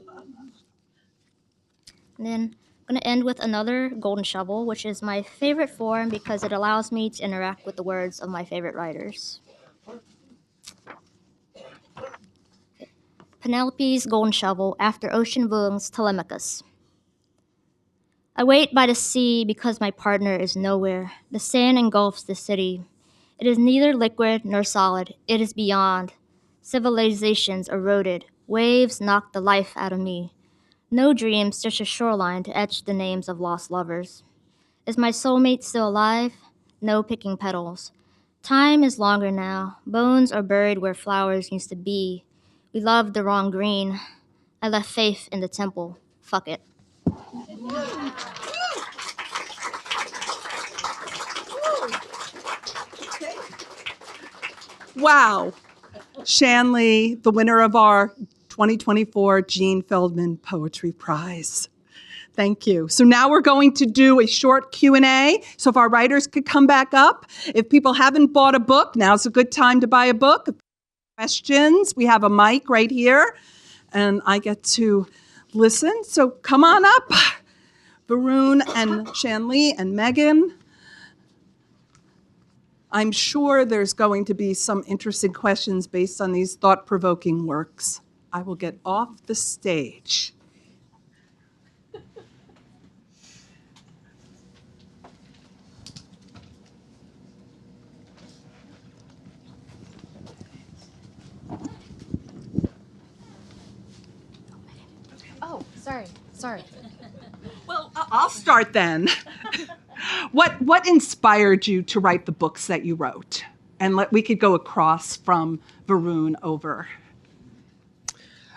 then I'm going to end with another golden shovel, which is my favorite form because it allows me to interact with the words of my favorite writers. Penelope's golden shovel after Ocean Vuong's Telemachus. I wait by the sea because my partner is nowhere. The sand engulfs the city. It is neither liquid nor solid. It is beyond. Civilizations eroded. Waves knocked the life out of me. No dreams, just a shoreline to etch the names of lost lovers. Is my soulmate still alive? No picking petals. Time is longer now. Bones are buried where flowers used to be. We loved the wrong green. I left faith in the temple. Fuck it. Wow. Shanley, the winner of our 2024 Gene Feldman Poetry Prize. Thank you. So now we're going to do a short Q&A. So if our writers could come back up. If people haven't bought a book, now's a good time to buy a book. Questions, we have a mic right here, and I get to listen. So come on up, Varun and Chanlee and Megan. I'm sure there's going to be some interesting questions based on these thought-provoking works. I will get off the stage. Oh, sorry. Well, I'll start then. What inspired you to write the books that you wrote? And we could go across from Varun over.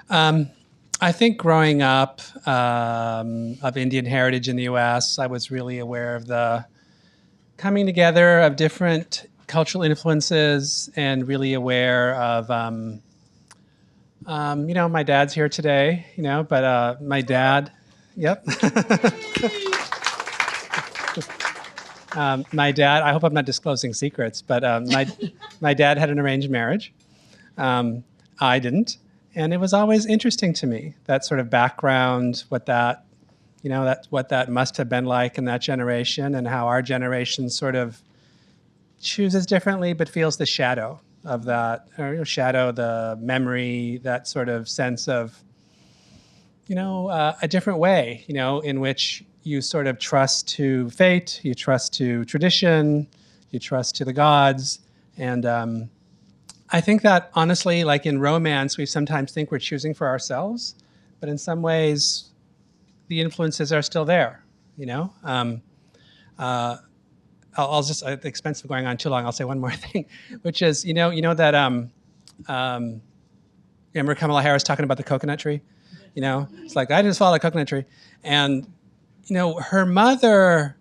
I think growing up of Indian heritage in the U.S., I was really aware of the coming together of different cultural influences and really aware of, my dad's here today, but my dad, yep. My dad, I hope I'm not disclosing secrets, but my dad had an arranged marriage. I didn't. And it was always interesting to me, that sort of background, what that must have been like in that generation and how our generation sort of chooses differently but feels the shadow of that, or shadow the memory, that sort of sense of a different way, in which you sort of trust to fate, you trust to tradition, you trust to the gods. And I think that honestly, like in romance, we sometimes think we're choosing for ourselves, but in some ways, the influences are still there, I'll just, at the expense of going on too long, I'll say one more thing, which is, that, remember Kamala Harris talking about the coconut tree? It's like, I just followed a coconut tree. And, her mother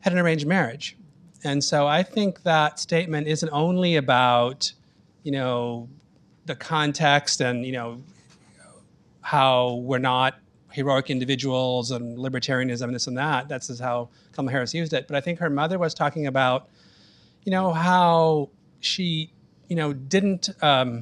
had an arranged marriage. And so I think that statement isn't only about, the context and, how we're not heroic individuals and libertarianism and this and that. That's just how Kamala Harris used it. But I think her mother was talking about, how she, didn't, her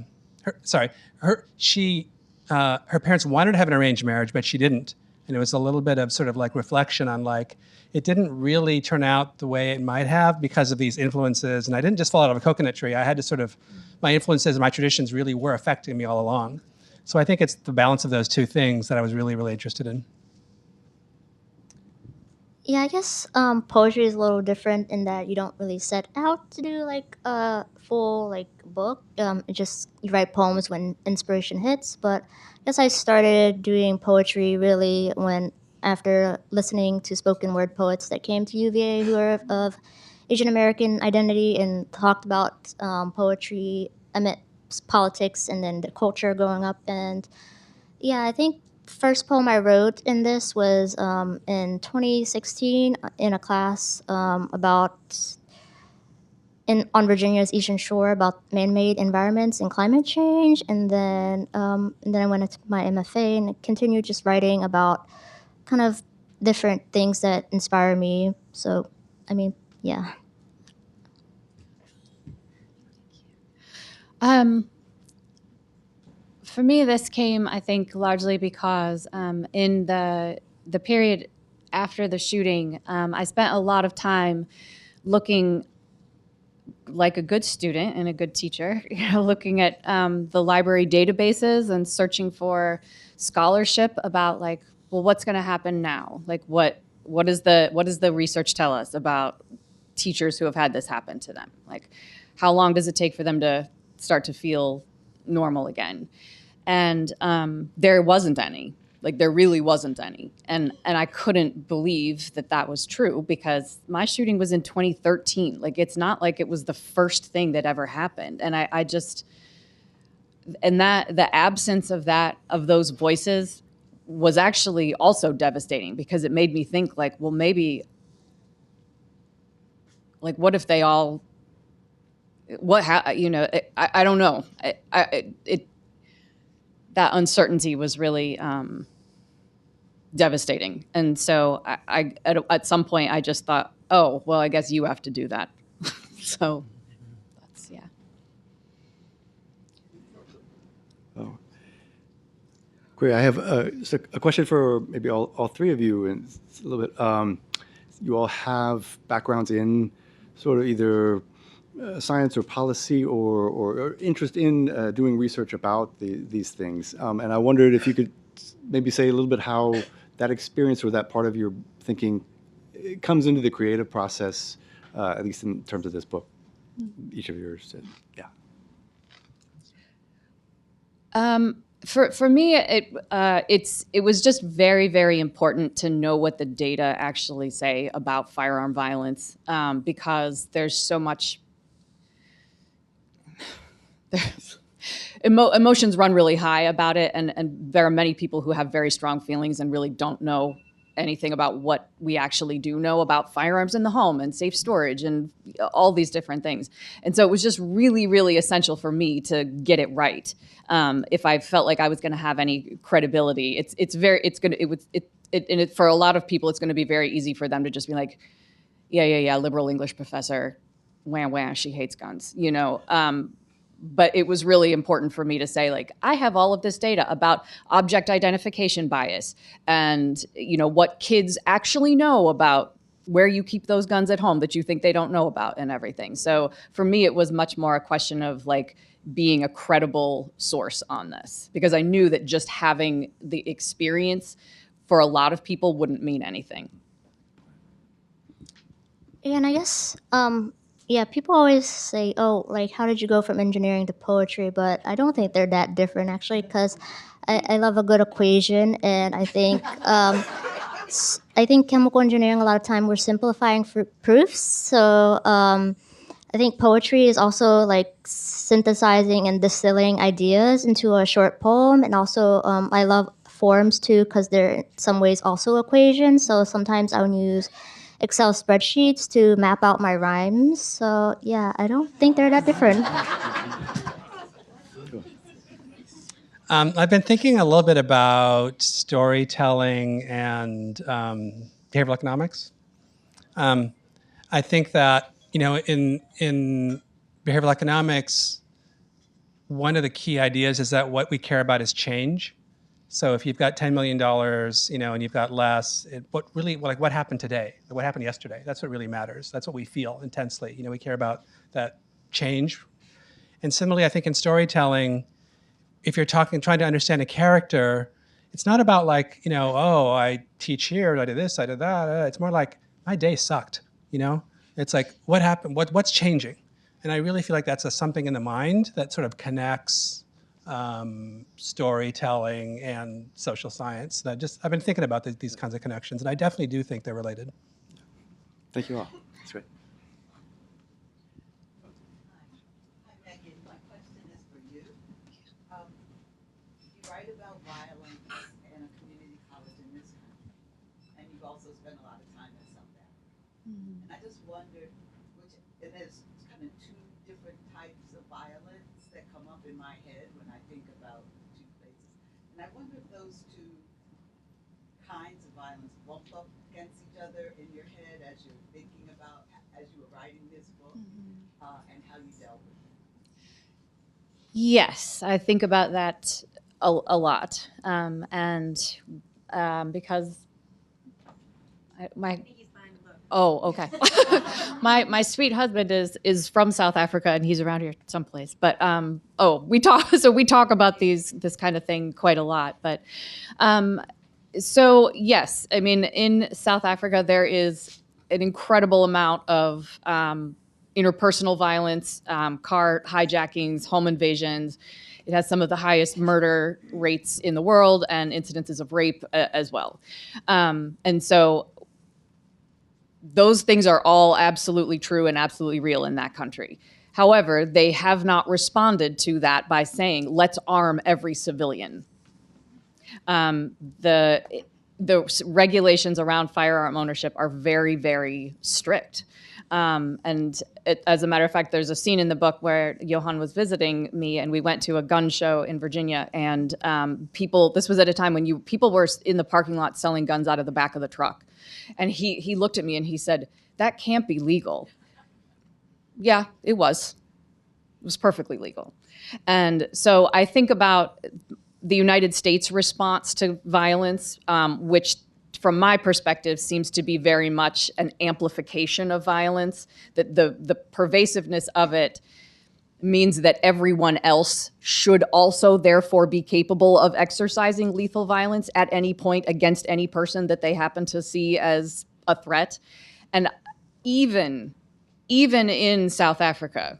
parents wanted to have an arranged marriage, but she didn't. And it was a little bit of sort of like reflection on like, it didn't really turn out the way it might have because of these influences. And I didn't just fall out of a coconut tree. I had to sort of, my influences and my traditions really were affecting me all along. So I think it's the balance of those two things that I was really, really interested in. Yeah, I guess poetry is a little different in that you don't really set out to do like a full like book. It just you write poems when inspiration hits. But I guess I started doing poetry really when after listening to spoken word poets that came to UVA who are of Asian American identity and talked about poetry amid politics and then the culture growing up. And yeah, I think first poem I wrote in this was in 2016 in a class on Virginia's Eastern Shore about man-made environments and climate change, and then I went into my MFA and continued just writing about kind of different things that inspire me. So, I mean, yeah. For me, this came, I think, largely because in the period after the shooting, I spent a lot of time looking like a good student and a good teacher, looking at the library databases and searching for scholarship about like, well, what's going to happen now? Like, what does the research tell us about teachers who have had this happen to them? Like, how long does it take for them to start to feel normal again? And there wasn't any. Like, there really wasn't any. And I couldn't believe that was true because my shooting was in 2013. Like, it's not like it was the first thing that ever happened. And I just, and that the absence of those voices was actually also devastating because it made me think like, well, maybe, like, what if they all, I don't know. That uncertainty was really devastating. And so I at some point I just thought, oh, well, I guess you have to do that. So that's, yeah. Oh, great. I have just a question for maybe all three of you, and it's a little bit, you all have backgrounds in sort of either science or policy or interest in doing research about these things. And I wondered if you could maybe say a little bit how that experience or that part of your thinking comes into the creative process, at least in terms of this book. Each of yours, yeah. For me, it was just very, very important to know what the data actually say about firearm violence because there's so much. Emotions run really high about it, and there are many people who have very strong feelings and really don't know anything about what we actually do know about firearms in the home and safe storage and all these different things. And so it was just really, really essential for me to get it right. If I felt like I was going to have any credibility, for a lot of people, it's going to be very easy for them to just be like, yeah, liberal English professor, wah, she hates guns, But it was really important for me to say, like, I have all of this data about object identification bias and, what kids actually know about, where you keep those guns at home that you think they don't know about and everything. So for me, it was much more a question of like being a credible source on this, because I knew that just having the experience for a lot of people wouldn't mean anything. Yeah, and I guess, yeah, people always say, oh, like, how did you go from engineering to poetry? But I don't think they're that different, actually, because I love a good equation, and I think I think chemical engineering, a lot of time, we're simplifying proofs. So I think poetry is also like synthesizing and distilling ideas into a short poem, and also I love forms too, because they're in some ways also equations. So sometimes I would use Excel spreadsheets to map out my rhymes. So yeah, I don't think they're that different. I've been thinking a little bit about storytelling and behavioral economics. I think that, in behavioral economics, one of the key ideas is that what we care about is change. So if you've got $10 million, and you've got less, what happened today? What happened yesterday? That's what really matters. That's what we feel intensely. We care about that change. And similarly, I think in storytelling, if you're trying to understand a character, it's not about like, oh, I teach here, I did this, I did that. It's more like, my day sucked, It's like, what happened? What's changing? And I really feel like that's something in the mind that sort of connects storytelling and social science. And I've been thinking about these kinds of connections, and I definitely do think they're related. Thank you all. That's great. Write about violence in a community college in this country, and you've also spent a lot of time in South Africa. And I just wondered, and there's kind of two different types of violence that come up in my head when I think about the two places. And I wonder if those two kinds of violence bump up against each other in your head as you're thinking about, as you were writing this book, and how you dealt with it. Yes, I think about that a lot, because okay. my sweet husband is from South Africa, and he's around here someplace. But we talk about this kind of thing quite a lot. But so yes, I mean, in South Africa there is an incredible amount of interpersonal violence, car hijackings, home invasions. It has some of the highest murder rates in the world and incidences of rape as well. And so those things are all absolutely true and absolutely real in that country. However, they have not responded to that by saying, let's arm every civilian. The regulations around firearm ownership are very, very strict. As a matter of fact, there's a scene in the book where Johan was visiting me, and we went to a gun show in Virginia, and this was at a time when people were in the parking lot selling guns out of the back of the truck. And he looked at me and he said, that can't be legal. Yeah, it was. It was perfectly legal. And so I think about the United States response to violence, which from my perspective, seems to be very much an amplification of violence, that the pervasiveness of it means that everyone else should also therefore be capable of exercising lethal violence at any point against any person that they happen to see as a threat. And even in South Africa,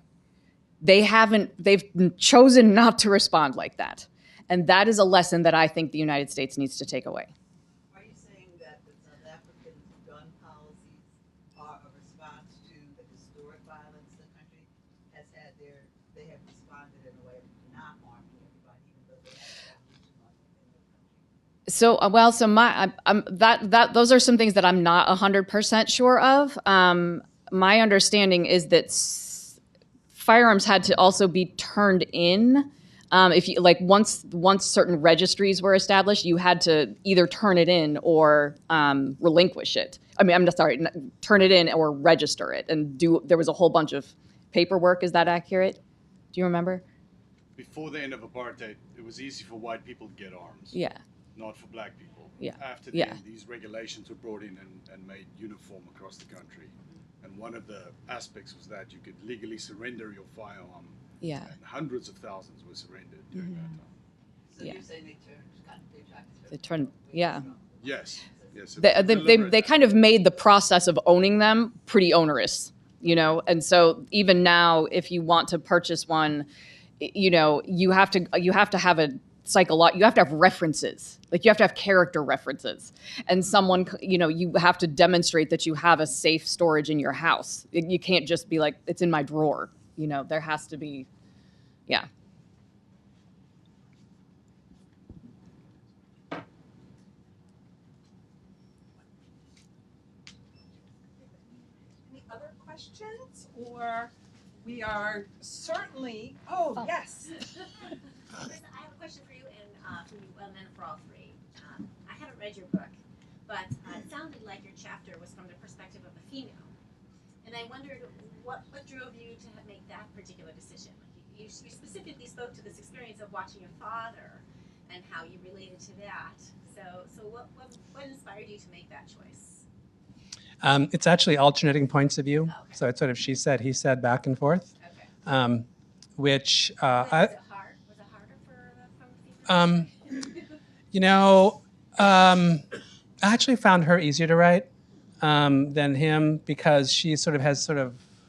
they've chosen not to respond like that. And that is a lesson that I think the United States needs to take away. Are you saying that the South African gun policies are a response to the historic violence the country has had there? They have responded in a way of not harming everybody, even though they have in the country? Those are some things that I'm not 100% sure of. My understanding is that firearms had to also be turned in. If you once certain registries were established, you had to either turn it in or relinquish it. Turn it in or register it, and there was a whole bunch of paperwork. Is that accurate? Do you remember? Before the end of apartheid, it was easy for white people to get arms. Yeah. Not for black people. Yeah. After Yeah. these regulations were brought in and made uniform across the country. And one of the aspects was that you could legally surrender your firearm. Yeah. And hundreds of thousands were surrendered during that time. So Yeah. you're saying they tried to They turned, yeah. Yes. Yes. it They, was a they, they, deliberate they kind of made the process of owning them pretty onerous, you know? And so even now, if you want to purchase one, you know, you have to have a you have to have references. Like, you have to have character references. And someone, you know, you have to demonstrate that you have a safe storage in your house. You can't just be like, it's in my drawer. You know, there has to be, yeah. Any other questions? Or we are certainly, oh, yes. I have a question for you and for you men for all three. I haven't read your book, but it sounded like your chapter was from the perspective of the female. And I wondered what drove you to make that particular decision. You specifically spoke to this experience of watching your father and how you related to that. So what inspired you to make that choice? It's actually alternating points of view. Okay. So it's sort of she said, he said, back and forth. Okay. Which was it hard? Was it harder from the female? You know, I actually found her easier to write than him, because she sort of has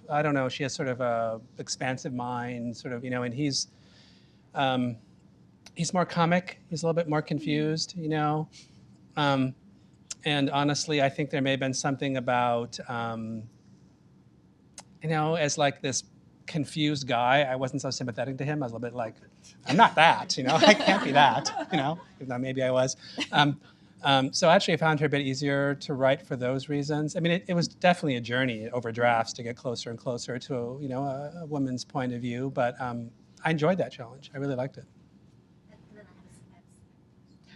I don't know, she has sort of a expansive mind, sort of, you know, and he's more comic. He's a little bit more confused, you know. And honestly, I think there may have been something about, you know, as like this confused guy, I wasn't so sympathetic to him. I was a little bit like, I'm not that, you know, I can't be that, you know, even though maybe I was. So actually I found her a bit easier to write for those reasons. I mean, it was definitely a journey over drafts to get closer and closer to, you know, a woman's point of view, but I enjoyed that challenge. I really liked it.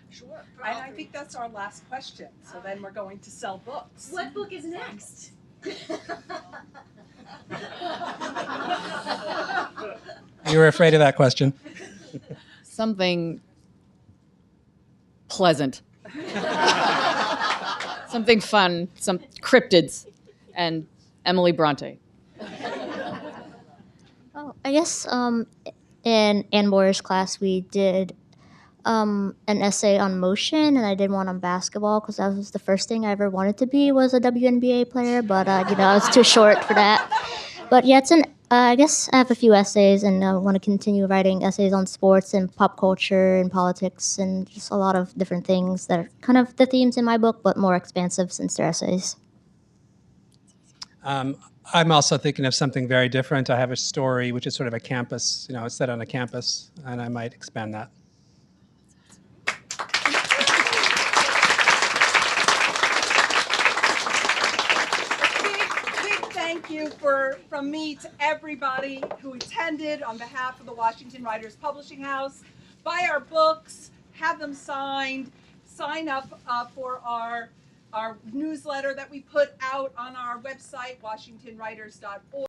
Sure. And I think that's our last question. So then we're going to sell books. What book is next? You were afraid of that question. Something pleasant. Something fun, some cryptids, and Emily Bronte. Oh, I guess in Ann Boyer's class we did an essay on motion, and I did one on basketball because that was the first thing I ever wanted to be, was a WNBA player, but you know, I was too short for that. But yeah, I guess I have a few essays, and I want to continue writing essays on sports and pop culture and politics and just a lot of different things that are kind of the themes in my book, but more expansive since they're essays. I'm also thinking of something very different. I have a story which is sort of a campus, you know, it's set on a campus, and I might expand that. Big thank you from me to everybody who attended on behalf of the Washington Writers Publishing House. Buy our books, have them signed, sign up for our newsletter that we put out on our website, washingtonwriters.org.